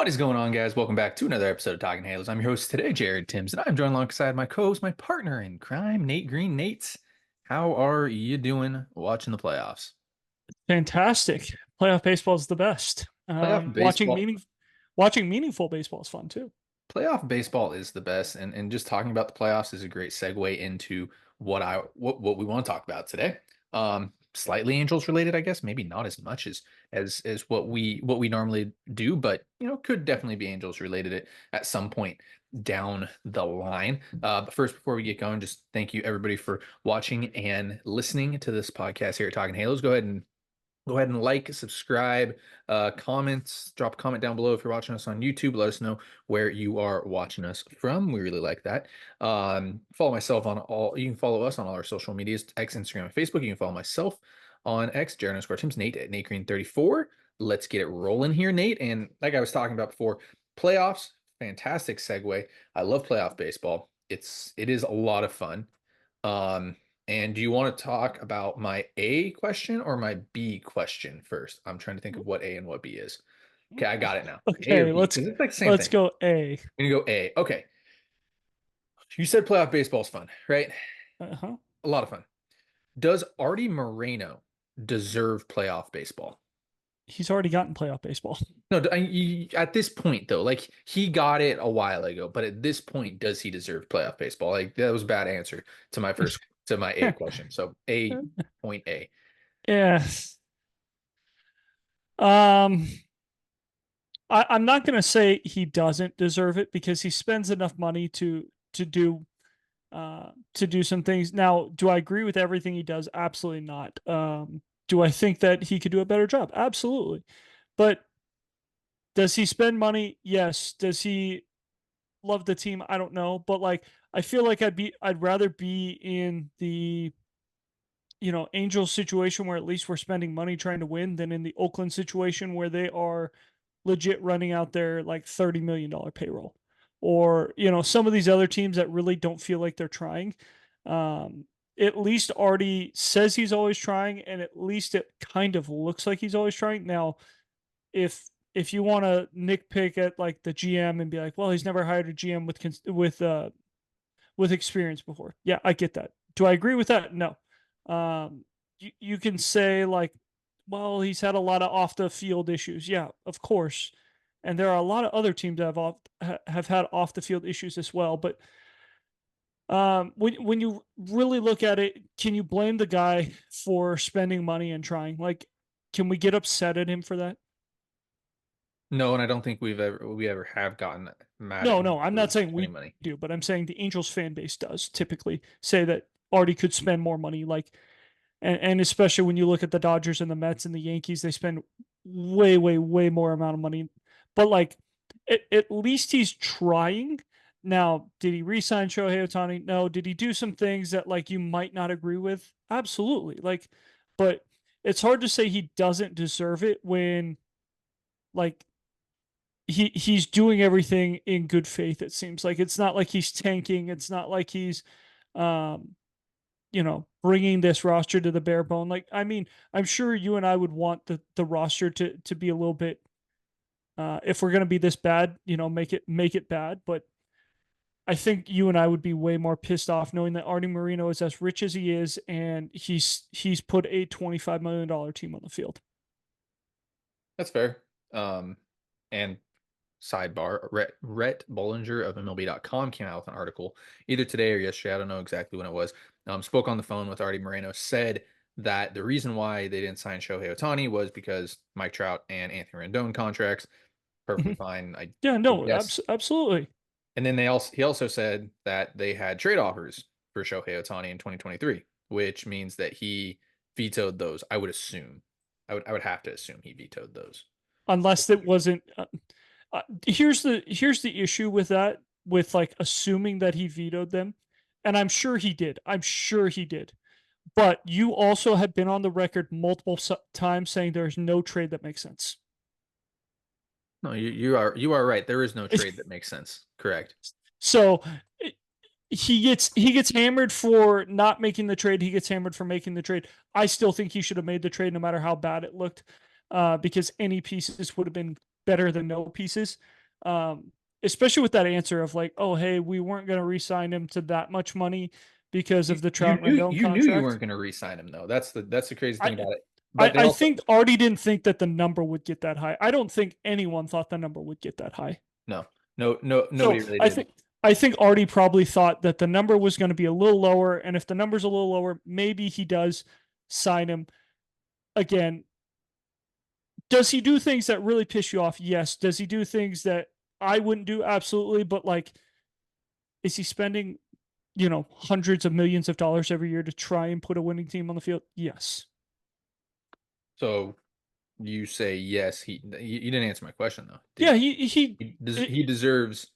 What is going on, guys? Welcome back to another episode of Talking Halos. I'm your host today, Jared Timms, and I'm joined alongside my co-host, my partner in crime, Nate Green. Nate, how are you doing watching the playoffs? Fantastic. Playoff baseball is the best. Playoff baseball, Watching meaningful baseball is fun too. playoff baseball is the best, and just talking about the playoffs is a great segue into what we want to talk about today. Slightly Angels related, I guess, maybe not as much as what we normally do, but could definitely be Angels related at some point down the line. But first, before we get going, just thank you everybody for watching and listening to this podcast here at Talking Halos. Go ahead and like, subscribe, comments, drop a comment down below if you're watching us on YouTube. Let us know where you are watching us from. We really like that. Follow myself on you can follow us on all our social medias, X, Instagram, and Facebook. You can follow myself on X, Jared_Timms, Nate at Nate Green 34. Let's get it rolling here, Nate. And like I was talking about before, playoffs, fantastic segue. I love playoff baseball. It is a lot of fun. Um, and do you want to talk about my A question or my B question first? I'm trying to think of what A and what B is. Okay, I got it now. A or Okay, B, let's because it's like the same let's thing. go A. I'm gonna go A. Okay. You said playoff baseball is fun, right? Uh-huh. A lot of fun. Does Artie Moreno deserve playoff baseball? He's already gotten playoff baseball. No, at this point though, like he got it a while ago, but at this point, does he deserve playoff baseball? Like that was a bad answer to my A question. So A point A. Yes. Um, I'm not gonna say he doesn't deserve it because he spends enough money to do some things. Now, do I agree with everything he does? Absolutely not. Do I think that he could do a better job? Absolutely. But does he spend money? Yes. Does he love the team? I don't know, but like I feel like I'd rather be in the Angels situation where at least we're spending money trying to win than in the Oakland situation where they are legit running out their like $30 million payroll. Or, some of these other teams that really don't feel like they're trying. Um, at least Artie says he's always trying, and at least it kind of looks like he's always trying. Now, if you want to nitpick at like the GM and be like, well, he's never hired a GM with experience before. Yeah, I get that. Do I agree with that? No. You can say like, well, he's had a lot of off the field issues. Yeah, of course. And there are a lot of other teams that have had off the field issues as well. But when you really look at it, can you blame the guy for spending money and trying? Like, can we get upset at him for that? No, and I don't think we ever have gotten mad at No, him no, I'm for not saying spending we money. do, but I'm saying the Angels fan base does typically say that Artie could spend more money. Like, and especially when you look at the Dodgers and the Mets and the Yankees, they spend way, way, way more amount of money. But like, at least he's trying. Now, did he re-sign Shohei Ohtani? No. Did he do some things that like you might not agree with? Absolutely. Like, but it's hard to say he doesn't deserve it when like he's doing everything in good faith. It seems like it's not like he's tanking. It's not like he's um bringing this roster to the bare bone. Like, I mean, I'm sure you and I would want the roster to be a little bit, if we're gonna be this bad, make it bad. But I think you and I would be way more pissed off knowing that Artie Moreno is as rich as he is, and he's put a $25 million team on the field. That's fair. And sidebar, Rhett Bollinger of MLB.com came out with an article either today or yesterday. I don't know exactly when it was. Spoke on the phone with Artie Moreno, said that the reason why they didn't sign Shohei Ohtani was because Mike Trout and Anthony Rendon contracts, perfectly Mhm. fine. I Yeah, would no, guess. absolutely. And then he also said that they had trade offers for Shohei Ohtani in 2023, which means that he vetoed those. I would assume. I would have to assume he vetoed those. Unless it wasn't. Here's the issue with that, with like assuming that he vetoed them, and I'm sure he did. I'm sure he did. But you also have been on the record multiple times saying there's no trade that makes sense. No, you are right. There is no trade that makes sense. Correct. So he gets hammered for not making the trade. He gets hammered for making the trade. I still think he should have made the trade no matter how bad it looked, because any pieces would have been better than no pieces. Especially with that answer of like, oh, hey, we weren't going to re-sign him to that much money because of the Trout and Rendon You knew you contract. weren't going to re-sign him though. That's the crazy thing I, about it. But they I also think Artie didn't think that the number would get that high. I don't think anyone thought the number would get that high. no, nobody So really did. I think Artie probably thought that the number was going to be a little lower, and if the number's a little lower, maybe he does sign him again. Does he do things that really piss you off? Yes. Does he do things that I wouldn't do? Absolutely. But like, is he spending, hundreds of millions of dollars every year to try and put a winning team on the field? Yes. So you say yes. You didn't answer my question though. Yeah, Did he deserves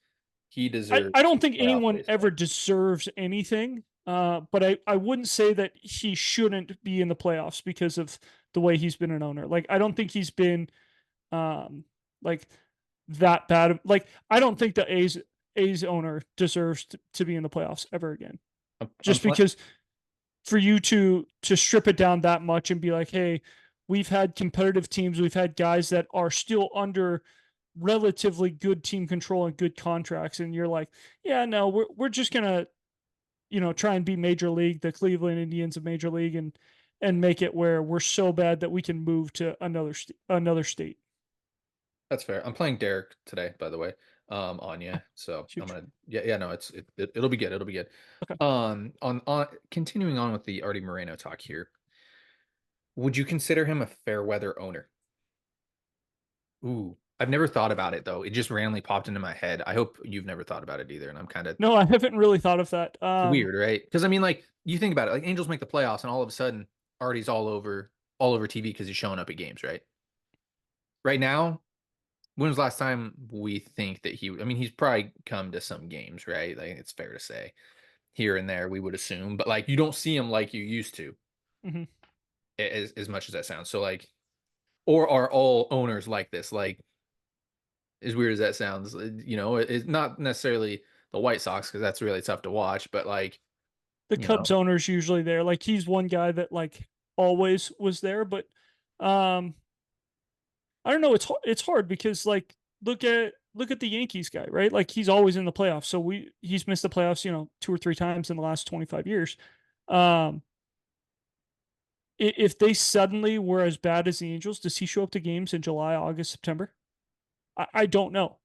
I deserves don't think playoff anyone ever baseball? deserves anything. But I wouldn't say that he shouldn't be in the playoffs because of the way he's been an owner. Like I don't think he's been um like that bad. Like I don't think the A's owner deserves to be in the playoffs ever again. I'm Just because for you to strip it down that much and be like, hey, we've had competitive teams, we've had guys that are still under relatively good team control and good contracts, and you're like, yeah, no, we're just gonna try and be major league, the Cleveland Indians of major league, and make it where we're so bad that we can move to another state. That's fair. I'm playing Derek today, by the way, on you. So I'm Huge. gonna, yeah, no, it'll be good. It'll be good. Okay. On continuing on with the Artie Moreno talk here, would you consider him a fair weather owner? Ooh, I've never thought about it though. It just randomly popped into my head. I hope you've never thought about it either. And I'm kind of No, I haven't really thought of that. weird, right? Because I mean, like you think about it, like Angels make the playoffs, and all of a sudden, Artie's all over TV because he's showing up at games, right? Right now, when was the last time we think that he? I mean, he's probably come to some games, right? Like it's fair to say here and there, we would assume, but like you don't see him like you used to, Mhm. as much as that sounds. So like, or are all owners like this? Like as weird as that sounds, it's not necessarily the White Sox because that's really tough to watch, but like, The you know, Cubs owner's usually there. Like he's one guy that like always was there, but um I don't know. It's hard because like look at the Yankees guy, right? Like he's always in the playoffs. So he's missed the playoffs, 2 or 3 times in the last 25 years. Um, if they suddenly were as bad as the Angels, does he show up to games in July, August, September? I don't know.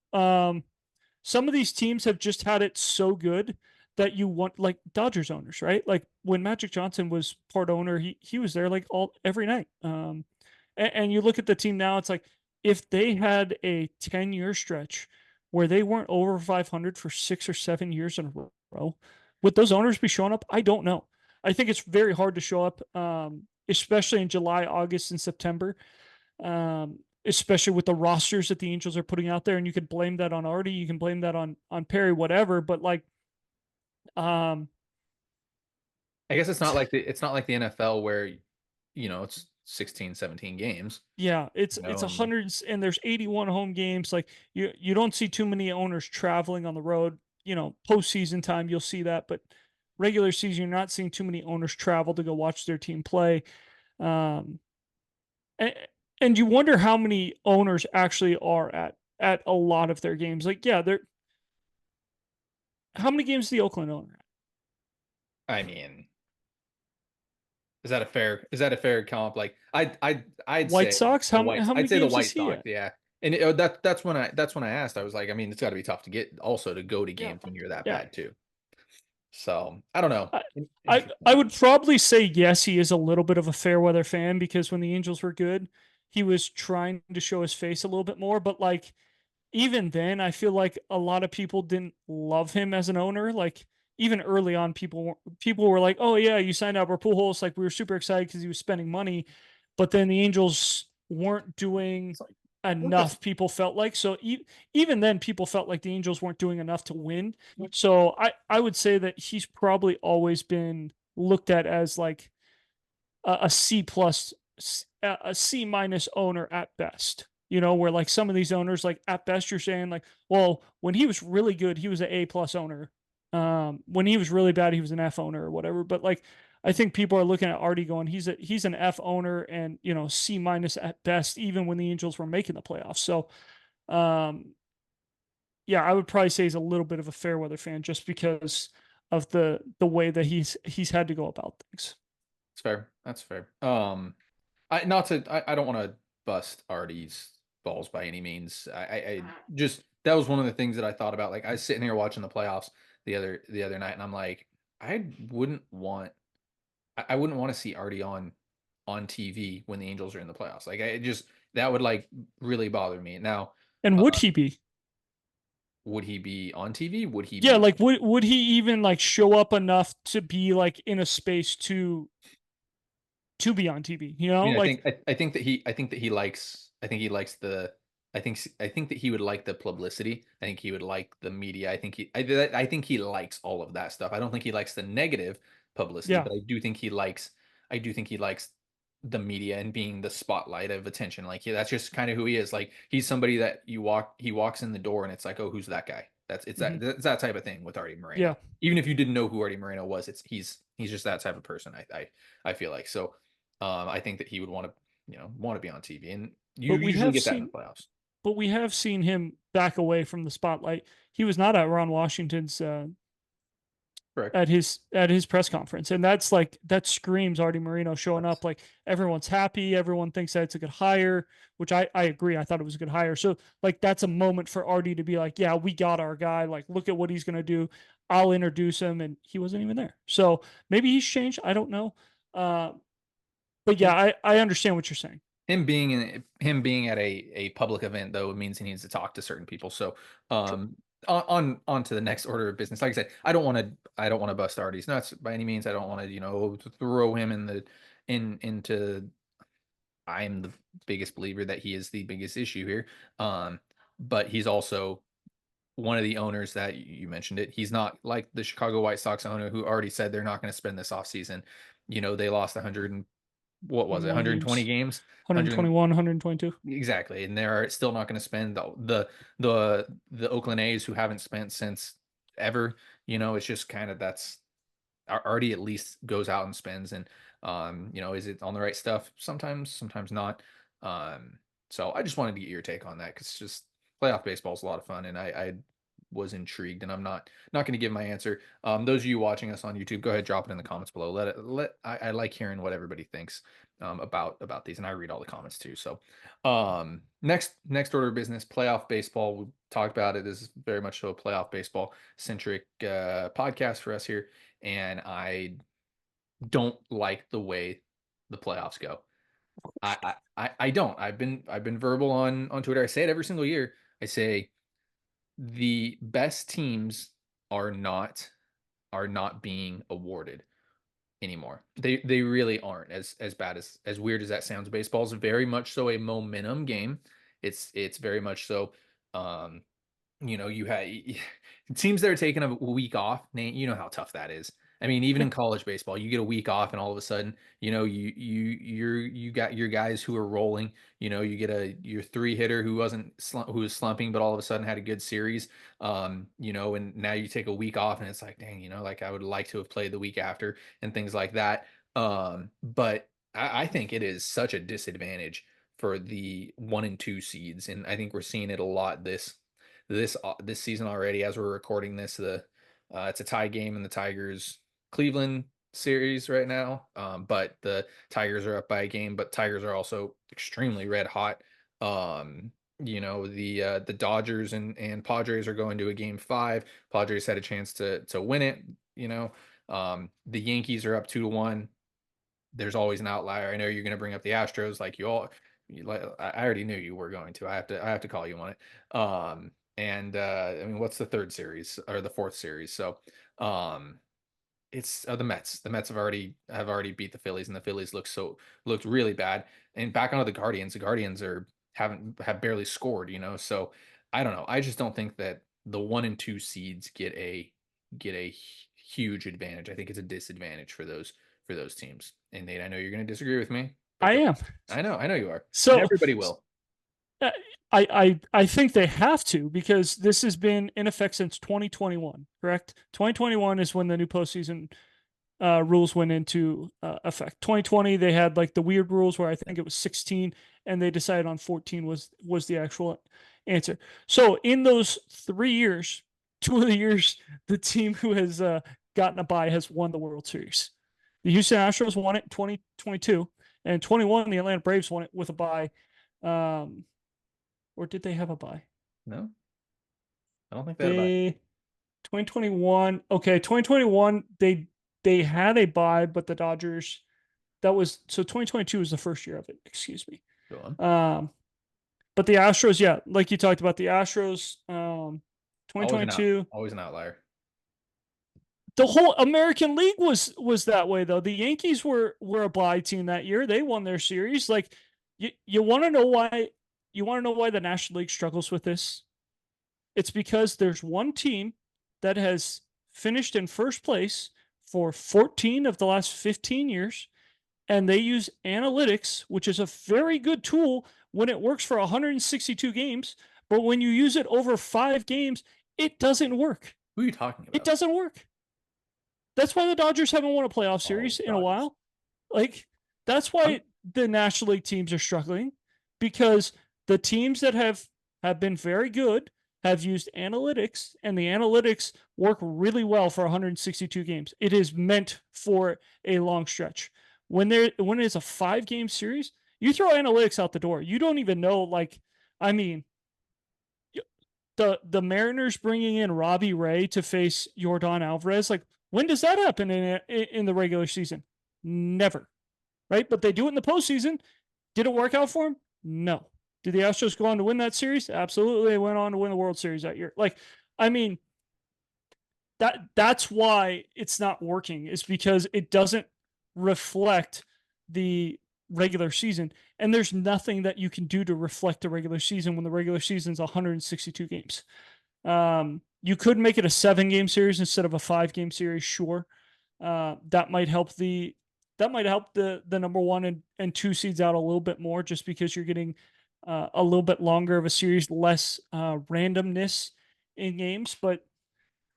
Some of these teams have just had it so good that you want like Dodgers owners, right? Like when Magic Johnson was part owner, he was there like all every night. And you look at the team now, it's like if they had a 10-year stretch where they weren't over 500 for 6 or 7 years in a row, would those owners be showing up? I don't know. I think it's very hard to show up, especially in July, August, and September, especially with the rosters that the Angels are putting out there. And you could blame that on Artie, you can blame that on Perry, whatever. But like, um, I guess it's not like the NFL where it's 16, 17 games, yeah, it's a and like hundreds and there's 81 home games. Like you don't see too many owners traveling on the road. Postseason time you'll see that, but regular season you're not seeing too many owners travel to go watch their team play. Um, and, and you wonder how many owners actually are at a lot of their games. Like, yeah, they're how many games is the Oakland owner at? I mean, is that a fair comp? Like I'd White say Sox? How many I'd say the games is White he Sox, at? yeah. And that's when I asked. I was like, I mean, it's got to be tough to get also to go to Yeah, games when you're that yeah. bad too. So I don't know. I, I Interesting. would probably say yes, he is a little bit of a fair weather fan because when the Angels were good, he was trying to show his face a little bit more. But like even then, I feel like a lot of people didn't love him as an owner. Like even early on, people were like, "Oh yeah, you signed Albert Pujols." Like we were super excited because he was spending money, but then the Angels weren't doing It's like what if enough. People felt like so even then, people felt like the Angels weren't doing enough to win. So I would say that he's probably always been looked at as like a C plus, a C minus owner at best. Where like some of these owners, like at best, you're saying like, well, when he was really good, he was an A plus owner. When he was really bad, he was an F owner or whatever. But like, I think people are looking at Artie going, he's an F owner and C minus at best, even when the Angels were making the playoffs. So, um, yeah, I would probably say he's a little bit of a fair weather fan just because of the way that he's had to go about things. It's fair. That's fair. I don't want to bust Artie's balls by any means. I just that was one of the things that I thought about. Like I was sitting here watching the playoffs the other night, and I'm like, I wouldn't want I wouldn't want to see Artie on TV when the Angels are in the playoffs. Like I just that would like really bother me. Now, And uh, would he be? would he be on TV? Would he Yeah, be? like would he even like show up enough to be like in a space to be on TV? You I know, mean, like I think that he likes I think that he would like the publicity. I think he would like the media. I think he likes all of that stuff. I don't think he likes the negative publicity, yeah. but I do think he likes the media and being the spotlight of attention. Like that's just kind of who he is. Like he's somebody that he walks in the door and it's like, oh, who's that guy? Hmm. That's that type of thing with Artie Yeah. Moreno. Even if you didn't know who Artie Moreno was, he's just that type of person. I feel like so. I think that he would want to be on TV, and you But we usually have get that in the seen playoffs. but we have seen him back away from the spotlight. He was not at Ron Washington's Correct. at his press conference, and that's like that screams Artie Moreno showing up. Like everyone's happy, everyone thinks that it's a good hire, which I agree. I thought it was a good hire. So like that's a moment for Artie to be like, yeah, we got our guy. Like look at what he's gonna do. I'll introduce him, and he wasn't even there. So maybe he's changed. I don't know. Uh, but yeah, I understand what you're saying. Him being at a public event though, it means he needs to talk to certain people. So True. on to the next order of business. Like I said, I don't want to bust Artie's nuts by any means. I don't want to throw him in the in into I'm the biggest believer that he is the biggest issue here. But he's also one of the owners that you mentioned it. He's not like the Chicago White Sox owner who already said they're not going to spend this offseason. They lost 100 and what was it? 21 120 games, games, 100 121, 122. exactly, and they're still not going to spend the Oakland A's who haven't spent since ever. It's just kind of that's Artie at least goes out and spends and is it on the right stuff? Sometimes not. Um, so I just wanted to get your take on that because just playoff baseball is a lot of fun and I was intrigued and I'm not going to give my answer. Those of you watching us on YouTube, go ahead, drop it in the comments below. I like hearing what everybody thinks about these and I read all the comments too. So next order of business, playoff baseball. We talked about it. This is very much so a playoff baseball centric podcast for us here and I don't like the way the playoffs go. I don't. I've been verbal on Twitter. I say it every single year. I say the best teams are not are not being awarded anymore. They really aren't as bad as weird as that sounds. Baseball is very much so a momentum game. It's very much so you had teams that are taking a week off. Nate, you know how tough that is. I mean, even Yeah. in college baseball, you get a week off, and all of a sudden, you got your guys who are rolling. You get your three hitter who was slumping, but all of a sudden had a good series. And now you take a week off, and it's like, dang, like I would like to have played the week after and things like that. But I think it is such a disadvantage for the 1 and 2 seeds, and I think we're seeing it a lot this season already as we're recording this. It's a tie game in the Tigers Cleveland series right now. But the Tigers are up by a game, but Tigers are also extremely red hot. The Dodgers and Padres are going to a game 5. Padres had a chance to win it. The Yankees are up 2-1. There's always an outlier. I know you're going to bring up the Astros, like I already knew you were going to. I have to call you on it. And I mean, what's the third series or the fourth series? So, um, it's the Mets. The Mets have already beat the Phillies, and the Phillies looked really bad. And back onto the Guardians. The Guardians have barely scored. So I don't know. I just don't think that the 1 and 2 seeds get a huge advantage. I think it's a disadvantage for those teams. And Nate, I know you're going to disagree with me, but I go. am. I know you are, and So everybody will. uh, I think they have to because this has been in effect since 2021, correct? 2021 is when the new postseason rules went into effect. 2020 they had like the weird rules where I think it was 16 and they decided on 14 was the actual answer. So in those 3 years, 2 of the years, the team who has gotten a bye has won the World Series. The Houston Astros won it in 2022, and 21 the Atlanta Braves won it with a bye. Or did they have a bye? No, I don't think that about. They 2021. Okay, 2021 they had a bye, but the Dodgers, that was so 2022 was the first year of it. Excuse me. Go on. Um, but the Astros, yeah, like you talked about the Astros, Always 2022. always an outlier. The whole American League was that way though. The Yankees were a bye team that year. They won their series. Like you want to know why? You want to know why the National League struggles with this? It's because there's one team that has finished in first place for 14 of the last 15 years, and they use analytics, which is a very good tool when it works for 162 games. But when you use it over 5 games, it doesn't work. Who are you talking It about? doesn't work. That's why the Dodgers haven't won a playoff Oh, series in a Dodgers. while. Like, that's I'm why the National League teams are struggling, because the teams that have been very good have used analytics, and the analytics work really well for 162 games. It is meant for a long stretch. When it's a 5 game series, you throw analytics out the door. You don't even know. Like, I mean, the Mariners bringing in Robbie Ray to face Jordan Alvarez. Like, when does that happen in the regular season? Never, right? But they do it in the postseason. Did it work out for him? No. Did the Astros go on to win that series? Absolutely. They went on to win the World Series that year. Like, I mean, that's why it's not working, is because it doesn't reflect the regular season. And there's nothing that you can do to reflect the regular season when the regular season is 162 games. You could make it a 7 game series instead of a 5 game series, sure. That might help the number 1 and 2 seeds out a little bit more, just because you're getting a little bit longer of a series, less randomness in games. But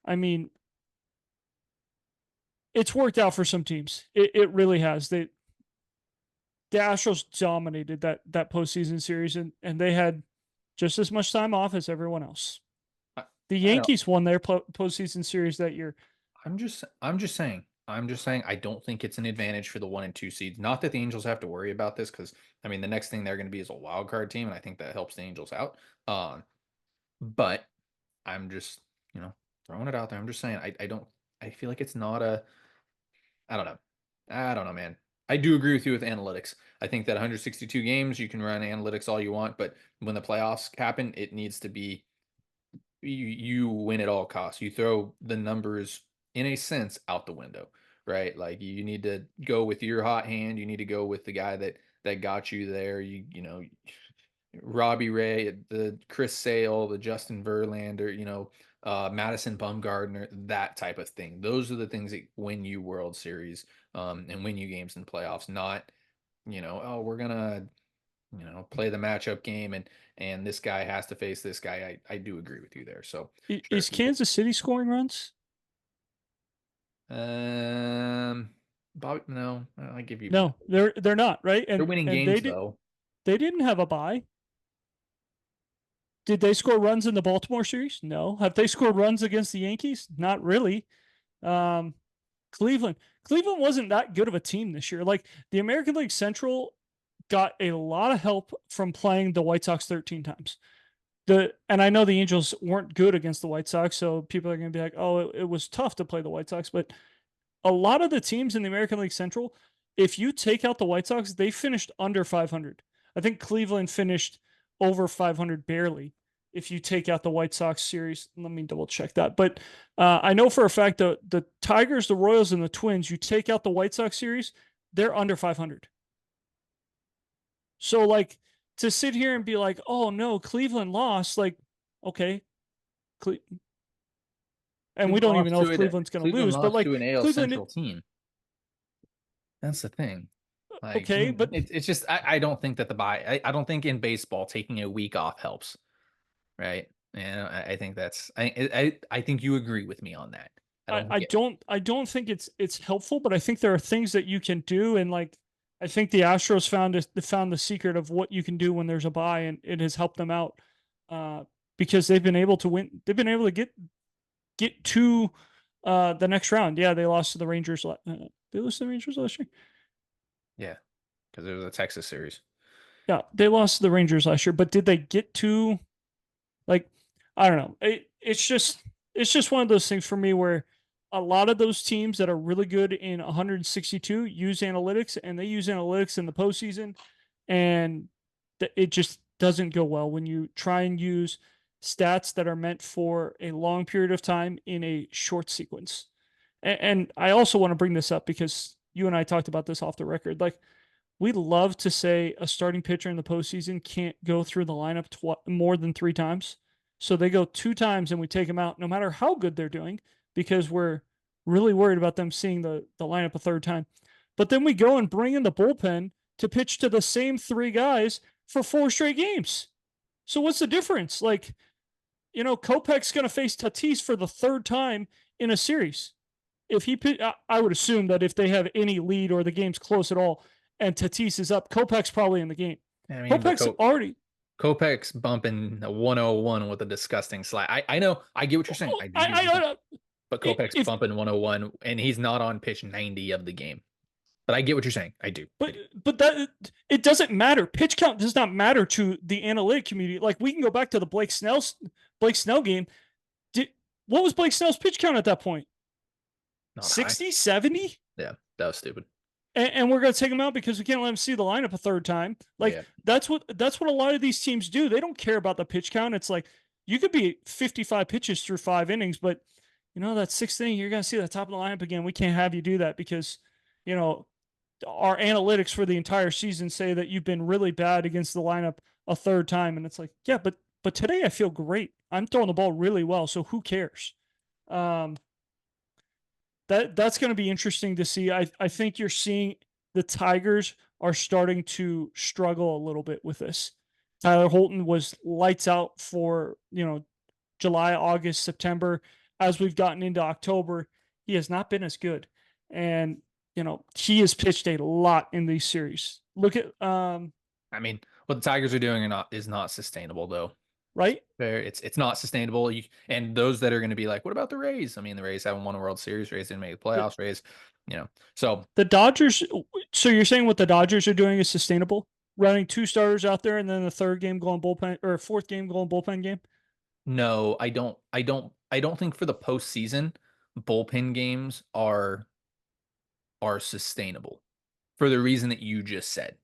I mean, it's worked out for some teams. It really has. The Astros dominated that postseason series, and they had just as much time off as everyone else. I, The I don't. Yankees won their postseason series that year. I'm just saying. I'm just saying I don't think it's an advantage for the 1 and 2 seeds. Not that the Angels have to worry about this, because I mean the next thing they're going to be is a wild card team, and I think that helps the Angels out. But I'm just, throwing it out there. I'm just saying I don't I feel like it's not a I don't know. I don't know, man. I do agree with you with analytics. I think that 162 games, you can run analytics all you want, but when the playoffs happen, it needs to be you win at all costs. You throw the numbers in a sense out the window, right? Like you need to go with your hot hand. You need to go with the guy that got you there. Robbie Ray, the Chris Sale, the Justin Verlander, Madison Bumgarner, that type of thing. Those are the things that win you World Series, and win you games in playoffs. Not, oh, we're gonna, play the matchup game, and this guy has to face this guy. I do agree with you there. So sure. Is Kansas City scoring runs? Um, Bob, no, I give you no. No, they're not, right. They're And winning and games though. they didn't have a bye. Did they score runs in the Baltimore series? No. Have they scored runs against the Yankees? Not really. Um, Cleveland. Cleveland wasn't that good of a team this year. Like, the American League Central got a lot of help from playing the White Sox 13 times. And I know the Angels weren't good against the White Sox, so people are going to be like, "Oh, it was tough to play the White Sox." But a lot of the teams in the American League Central, if you take out the White Sox, they finished under 500. I think Cleveland finished over 500 barely. If you take out the White Sox series, let me double check that. But I know for a fact the Tigers, the Royals, and the Twins, you take out the White Sox series, they're under 500. So, like, to sit here and be like, "Oh no, Cleveland lost," like, okay, Cle- and we Cleveland don't even lost know if to it. Cleveland's going to Cleveland lose, but lost like to an AL Cleveland, Central team. That's the thing. Like okay, but it's just I don't think that the bye I don't think in baseball taking a week off helps, right? And I think that's I think you agree with me on that. I don't think I don't think it's helpful, but I think there are things that you can do, and like, I think the Astros found the secret of what you can do when there's a bye, and it has helped them out. because they've been able to win. They've been able to get to the next round. Yeah, they lost to the Rangers. They lost to the Rangers last year. Yeah, because it was a Texas series. Yeah, they lost to the Rangers last year. But did they get to like? I don't know. It's just one of those things for me where a lot of those teams that are really good in 162 use analytics, and they use analytics in the postseason, and it just doesn't go well when you try and use stats that are meant for a long period of time in a short sequence. And I also want to bring this up because you and I talked about this off the record. Like, we love to say a starting pitcher in the postseason can't go through the lineup more than 3 times. So they go 2 times and we take them out, no matter how good they're doing, because we're really worried about them seeing the lineup a third time. But then we go and bring in the bullpen to pitch to the same 3 guys for 4 straight games. So what's the difference? Like, Kopech's going to face Tatis for the third time in a series. If he, I would assume that if they have any lead or the game's close at all, and Tatis is up, Kopech's probably in the game. I mean, but Kopech's already. Kopech's bumping a 101 with a disgusting slide. I know. I get what you're saying. I do get what you're saying. But Kopech's If bumping 101, and he's not on pitch 90 of the game. But I get what you're saying. I do. but that it doesn't matter. Pitch count does not matter to the analytic community. Like, we can go back to the Blake Snell game. What was Blake Snell's pitch count at that point? Not 60, high. 70? Yeah, that was stupid. And we're going to take him out because we can't let him see the lineup a third time. Like, Yeah. that's what a lot of these teams do. They don't care about the pitch count. It's like, you could be 55 pitches through 5 innings, but that 6th inning, you're going to see the top of the lineup again. We can't have you do that because, our analytics for the entire season say that you've been really bad against the lineup a third time. And it's like, yeah, but today I feel great. I'm throwing the ball really well. So who cares? That's going to be interesting to see. I think you're seeing the Tigers are starting to struggle a little bit with this. Tyler Holton was lights out for, July, August, September. As we've gotten into October, he has not been as good. And, he has pitched a lot in these series. Look at, I mean, what the Tigers are doing is not sustainable, though. Right? It's not sustainable. And those that are going to be like, what about the Rays? I mean, the Rays haven't won a World Series. Rays didn't make the playoffs. Rays, so the Dodgers. So you're saying what the Dodgers are doing is sustainable? Running 2 starters out there and then the third game going bullpen, or fourth game going bullpen game? no, I don't think for the postseason bullpen games are sustainable for the reason that you just said.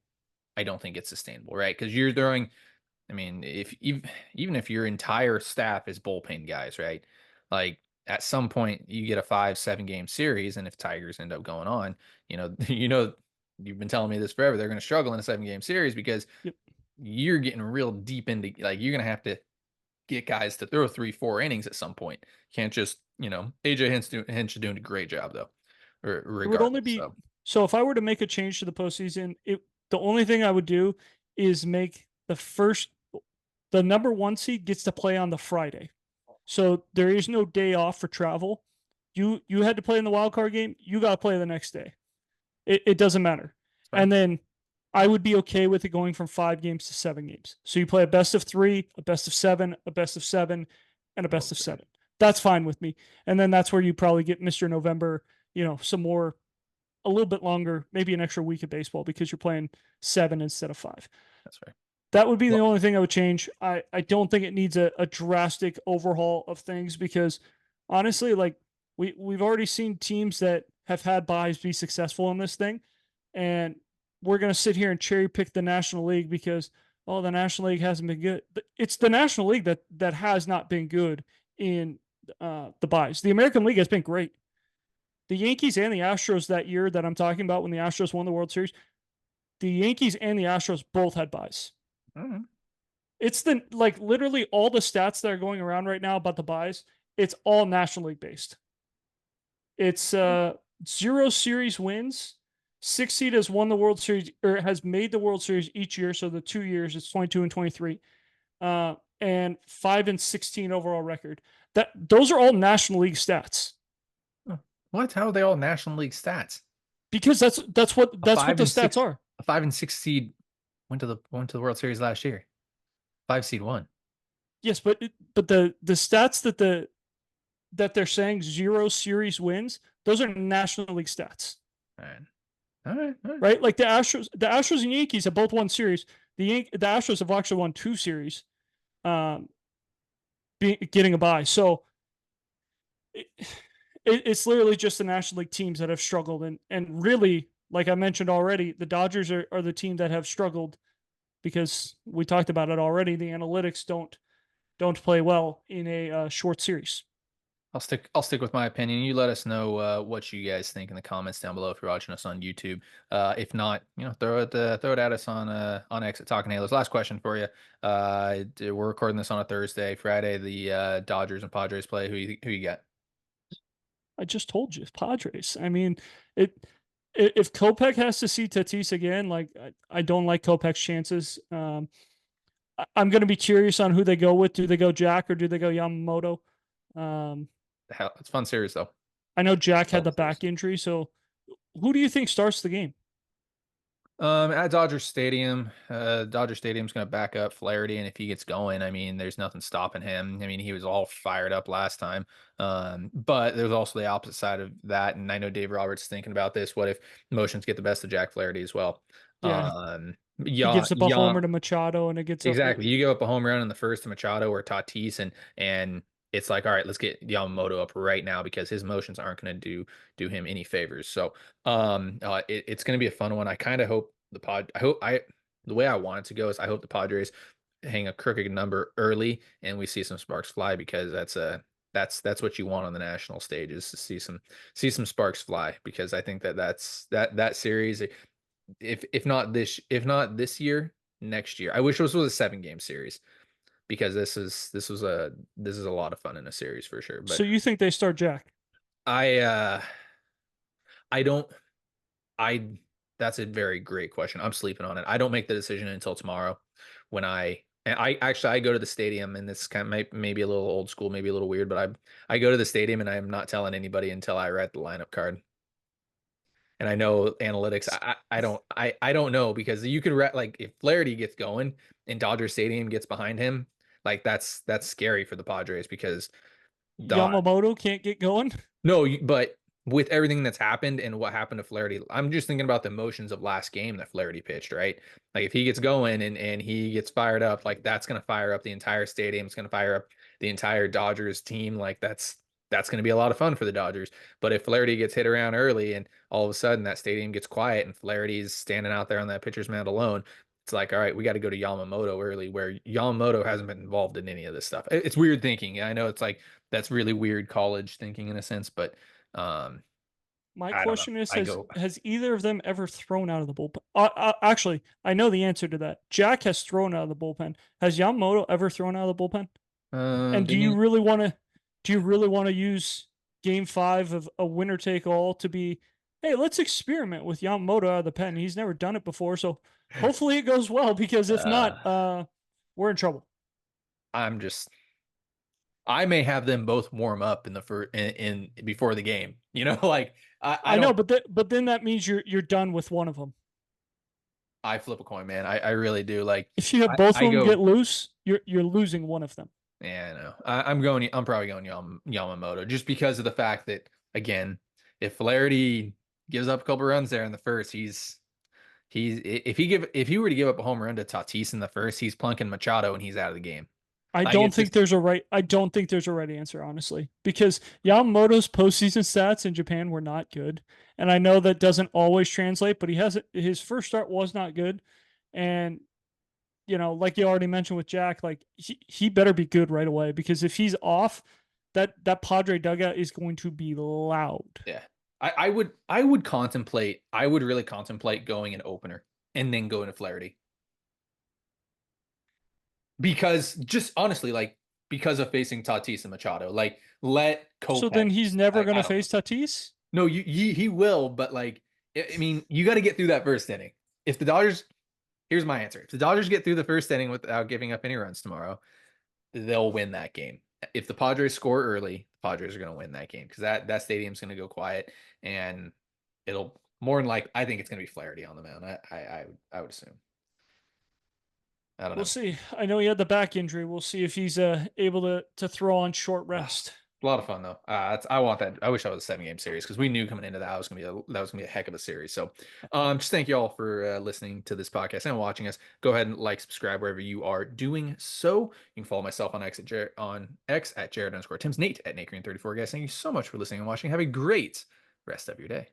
I don't think it's sustainable, right? Because you're throwing. I mean, if even if your entire staff is bullpen guys, right? Like, at some point you get a 5-7 game series, and if Tigers end up going on, you've been telling me this forever. They're going to struggle in a 7-game series because Yep. you're getting real deep into, like, you're going to have to get guys to throw 3-4 innings at some point. You can't just AJ Hinch is doing a great job though, It would only regardless. be So so if I were to make a change to the postseason, the only thing I would do is make the number 1 seed gets to play on the Friday. So there is no day off for travel. You had to play in the wild card game, you got to play the next day. It doesn't matter. And then I would be okay with it going from 5 games to 7 games. So you play a best of 3, a best of 7, a best of 7, and a best of 7. That's fine with me. And then that's where you probably get Mr. November, some more, a little bit longer, maybe an extra week of baseball because you're playing 7 instead of 5. That's right. That would be the only thing I would change. I don't think it needs a drastic overhaul of things because, honestly, like, we've already seen teams that have had buys be successful in this thing, and we're going to sit here and cherry pick the National League because, the National League hasn't been good. But it's the National League that has not been good in the buys. The American League has been great. The Yankees and the Astros that year that I'm talking about, when the Astros won the World Series, the Yankees and the Astros both had buys. Mm-hmm. It's literally all the stats that are going around right now about the buys. It's all National League based. It's 0 series wins. 6 seed has won the World Series, or has made the World Series each year. So the 2 years, it's 22 and 23, and 5 and 16 overall record. Those are all National League stats. What? How are they all National League stats? Because that's what the stats are. A 5 and 6 seed went to the World Series last year. 5 seed won. yes, but the stats that they're saying zero series wins, those are National League stats, All right. All right. All right. right? Like the Astros and Yankees have both won series. The Astros have actually won two series, um, getting a bye. So it, it's literally just the National League teams that have struggled, and really, like I mentioned already, the Dodgers are the team that have struggled because we talked about it already. The analytics don't play well in a short series. I'll stick with my opinion. You let us know what you guys think in the comments down below if you're watching us on YouTube. If not, throw it at us on X at Talking Halos. Last question for you. We're recording this on a Thursday. Friday, the Dodgers and Padres play. Who you got? I just told you, Padres. I mean, it. If Kopech has to see Tatis again, like I don't like Kopech's chances. I'm going to be curious on who they go with. Do they go Jack or do they go Yamamoto? Um, Hell, it's a fun series though. I know Jack had Love the the series. back injury, so who do you think starts the game? At Dodger Stadium's going to back up Flaherty, and if he gets going, I mean, there's nothing stopping him. I mean, he was all fired up last time. But there's also the opposite side of that, and I know Dave Roberts is thinking about this. What if emotions get the best of Jack Flaherty as well? Yeah, he Yeah, gives up a yeah, homer to Machado, and it gets a exactly. You give up a home run in the first to Machado or Tatis, and it's like, all right, let's get Yamamoto up right now because his motions aren't going to do him any favors. So, it's going to be a fun one. I kind of hope the way I want it to go is I hope the Padres hang a crooked number early and we see some sparks fly because that's what you want on the national stage is to see some sparks fly because I think that series if not this year, next year. I wish this was a 7 game series because this is a lot of fun in a series for sure. so But you think they start Jack? I uh I don't I that's a very great question. I'm sleeping on it. I don't make the decision until tomorrow when I go to the stadium and this kind of maybe a little old school, maybe a little weird, but I go to the stadium and I'm not telling anybody until I read the lineup card. And I know analytics. I don't know because you could like if Flaherty gets going and Dodger Stadium gets behind him, like that's scary for the Padres because Dod Yamamoto can't get going. no, but with everything that's happened and what happened to Flaherty, I'm just thinking about the emotions of last game that Flaherty pitched, right? Like if he gets going and he gets fired up, like that's gonna fire up the entire stadium. It's gonna fire up the entire Dodgers team. Like that's gonna be a lot of fun for the Dodgers. But if Flaherty gets hit around early and all of a sudden that stadium gets quiet and Flaherty's standing out there on that pitcher's mound alone, it's like, all right, we got to go to Yamamoto early, where Yamamoto hasn't been involved in any of this stuff. It's weird thinking. I know it's like that's really weird college thinking in a sense, but um, My I don't know. question is, I go, has either of them ever thrown out of the bullpen? Actually, I know the answer to that. Jack has thrown out of the bullpen. Has Yamamoto ever thrown out of the bullpen? And didn't he? do you really want to use game five of a winner take all to be, hey, let's experiment with Yamamoto out of the pen. He's never done it before, so hopefully it goes well because if not, Uh, we're in trouble. I'm just. I may have them both warm up in the first in before the game. Like I I know, don't. but then that means you're done with one of them. I flip a coin, man. I really do. Like If you have I both I of them get go. loose, you're losing one of them. Yeah, I know. I'm going. I'm probably going Yamamoto just because of the fact that again, if Flaherty gives up a couple runs there in the first, he's if he were to give up a home run to Tatis in the first, he's plunking Machado and he's out of the game. Like it's just I don't think there's a right answer, honestly, because Yamamoto's postseason stats in Japan were not good, and I know that doesn't always translate, but his first start was not good, and like you already mentioned with Jack, like he better be good right away because if he's off, that Padre dugout is going to be loud. yeah. I would really contemplate going an opener and then going to Flaherty because just honestly, like because of facing Tatis and Machado, like let So Kopech. then he's never I going to don't know. face Tatis. No, he will, but like I mean, you got to get through that first inning. If the Dodgers, here's my answer: if the Dodgers get through the first inning without giving up any runs tomorrow, they'll win that game. If the Padres score early, the Padres are going to win that game because that stadium's going to go quiet and it'll more than like I think it's going to be Flaherty on the mound. I would assume. I don't We'll know. see. I know he had the back injury. We'll see if he's able to throw on short Ah, rest. a lot of fun though. I want that. I wish I was a 7 game series because we knew coming into that was gonna be a heck of a series. So, just thank you all for listening to this podcast and watching us. Go ahead and like, subscribe wherever you are doing so. You can follow myself on X at Jared underscore Tim's, Nate at Nate Green 34. Guys, thank you so much for listening and watching. Have a great rest of your day.